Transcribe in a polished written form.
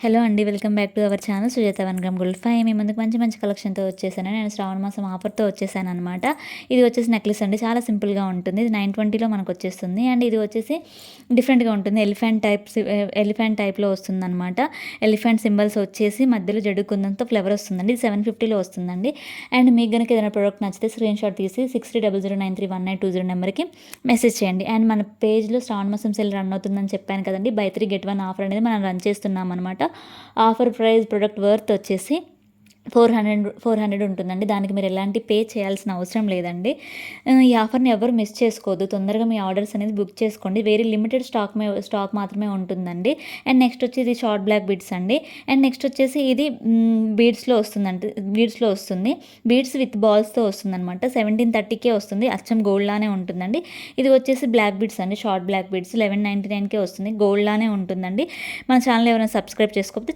Hello అండి. Welcome back to our channel Sujatha 1 gram gold. మీ ముందుకు మంచి మంచి కలెక్షన్‌తో వచ్చేసాను. నేను శ్రావణ మాసం ఆఫర్‌తో వచ్చేసాననమాట. ఇది వచ్చేసి నెక్లెస్ అండి. చాలా సింపుల్‌గా ఉంటుంది. ఇది 920లో మనకొచ్చేస్తుంది. అండ్ ఇది వచ్చేసి డిఫరెంట్‌గా ఉంటుంది. ఎలిఫెంట్ టైప్‌లో వస్తుందనమాట. ఎలిఫెంట్ సింబల్స్ వచ్చేసి మధ్యలో జడ్డు కుందంతో ఫ్లవర్ వస్తుందండి. ఇది 750లో వస్తుందండి. అండ్ మీకు గనుక ఏదైనా ప్రొడక్ట్ నచ్చితే స్క్రీన్‌షాట్ తీసి 6000931920 నెంబర్‌కి మెసేజ్ చేయండి. అండ్ మన పేజ్‌లో శ్రావణ మాసం సేల్ రన్ అవుతుందని చెప్పాను కదండీ. బై 3 గెట్ 1 ఆఫర్ అనేది మనం రన్ చేస్తున్నామనమాట. ఆఫర్ ప్రైస్ ప్రొడక్ట్ వర్త్ వచ్చేసి 400 ఉంటుందండి. దానికి మీరు ఎలాంటి పే చేయాల్సిన అవసరం లేదండి. ఈ ఆఫర్‌ని ఎవరు మిస్ చేసుకోవద్దు. తొందరగా మీ ఆర్డర్స్ అనేది బుక్ చేసుకోండి. వెరీ లిమిటెడ్ స్టాక్ మాత్రమే ఉంటుందండి. అండ్ నెక్స్ట్ వచ్చి ఇది షార్ట్ బ్లాక్ బీడ్స్ అండి. అండ్ నెక్స్ట్ వచ్చేసి ఇది బీడ్స్‌లో వస్తుంది. బీడ్స్ విత్ బాల్స్‌తో వస్తుందనమాట. 1730కే వస్తుంది. అచ్చం గోల్డ్ లానే ఉంటుందండి. ఇది వచ్చేసి బ్లాక్ బీడ్స్ అండి. షార్ట్ బ్లాక్ బీడ్స్ 1199కే వస్తుంది. గోల్డ్ లానే ఉంటుందండి. మన ఛానల్ ఎవరైనా సబ్స్క్రైబ్ చేసుకోకపోతే